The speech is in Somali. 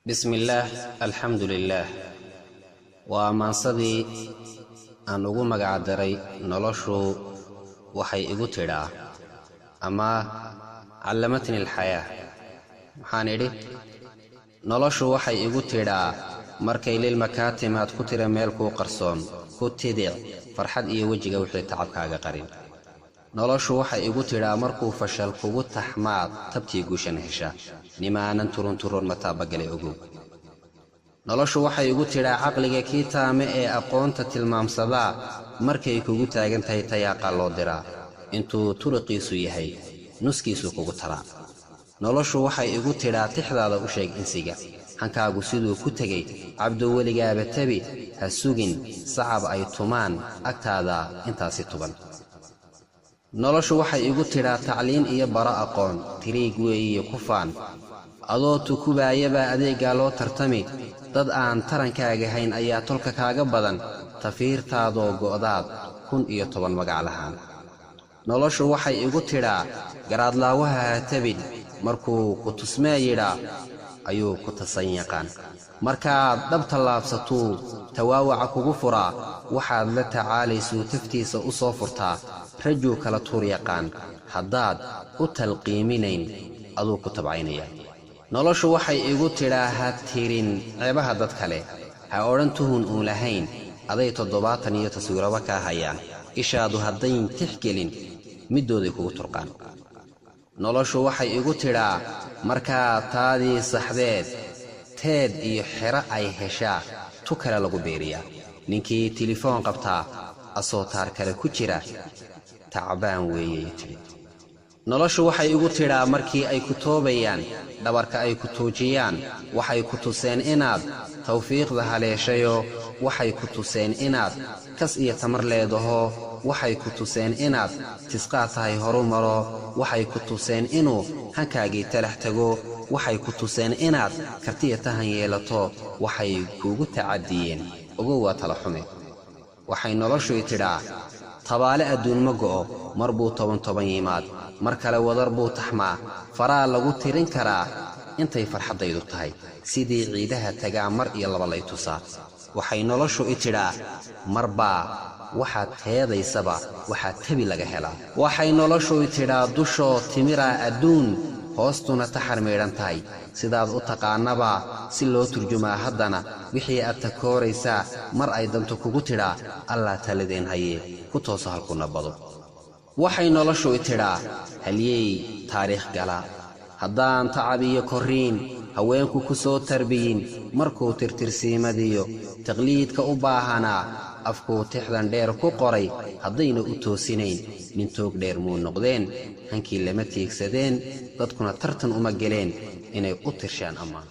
بسم الله الحمد لله وما صدي أن أقوم قعدري نلاشو وحي إغترا أما علمتني الحياة حانيري نلاشو وحي إغترا مركي للمكاتمات كتر ميلكو قرصون كتدع فرحد إيه وجه وحي تعبكاغا قرين نلاشو وحي إغترا مركو فشل كوغو تحماد تبتي قوشن هشا نمانا ترون متابقلي أقوم نلاشو waxay igu tiraa aqliga kii taame ee aqoonta tilmaamsada markay kugu taagan tahay tayaqa loo diraa intuu turuqiisu yahay nuskiisu kugu tala نلاشو waxay igu tiraa tixdaada u sheeg insiga hankaagu sidoo ku tagay abdo waligaaba tabi ha sugin sacab ay tumaan agtaada intaasi tuban نلاشو waxay igu tiraa tacliin iyo bara aqoon tiriig weeye ku faan adoo tukubaayaba adeega loo tartami dad aan tarankaaga hayn ayaa tolka kaaga badan tafiirtaadoo go'daad 10 magac lahaan noloshu waxay igu tiraa garaadlaawaha tabin markuu ku tusmeeyira ayuu ku tasan yaqaan markaad dhabta laabsato tawaawaca kugu furaa waxaad la tacaalayso taftiisa u soo furtaa rajuu kala tuur yaqaan haddaad u talqiiminayn aduu ku tabcaynaya نلاشو waxay igu tiraa ha tirin ceebaha dad kale ha oran tuhun uu lahayn aday 70 iyo tasawiraba ka hayaan ishaadu hadayn tixgelin midooday kugu turqaan نلاشو waxay igu tiraa marka taadii saxdeed teed iyo xira ay heshaa tu kale lagu beeriya ninkii telefoon qabtaa asoo taar kale ku jira tacbaan weeyay نلاشو waxay igu tiraa markii ay ku toobayaan dhabarka ay ku toojiyaan waxay ku tuseen inaad tawfiiqda haleeshayo waxay ku tuseen inaad kas iyo tamar leedaho waxay ku tuseen inaad tisqaatahay horumaro waxay ku tuseen inuu hankaagii talax tago waxay ku tuseen inaad kartiya tahan yeelato waxay kuugu tacadiyeen ugu waa tala xume waxay noloshu tiraa tabaale adduun ma go'o marbuu 10 yimaad mar kale wadar buu taxmaa faraa lagu tirin karaa intay farxadaydu tahay sidii ciidaha tagaa mar iyo laba lay tusaa waxay noloshu tiraa marba waxaad teedaysaba waxaad tabi laga helaa waxay noloshu tiraa dusho timira adduun hoostuna taxar meeran tahay sidaad u taqaanaba si loo turjumaa haddana wixii aad takooraysaa mar ay danto kugu tiraa allah taladeen haye ku tooso halkuna bado waxay noloshu tiraa haliyey taariikh gala haddaan tacab iyo koriin haweenku ku soo tarbiyin markuu tirtirsiimadiyo taqliidka u baahanaa afkuu tixdan dheer ku qoray haddayna u toosinayn nin toog dheer muu noqdeen hankii lama tiigsadeen dadkuna tartan uma geleen inay u tirshaan ammaan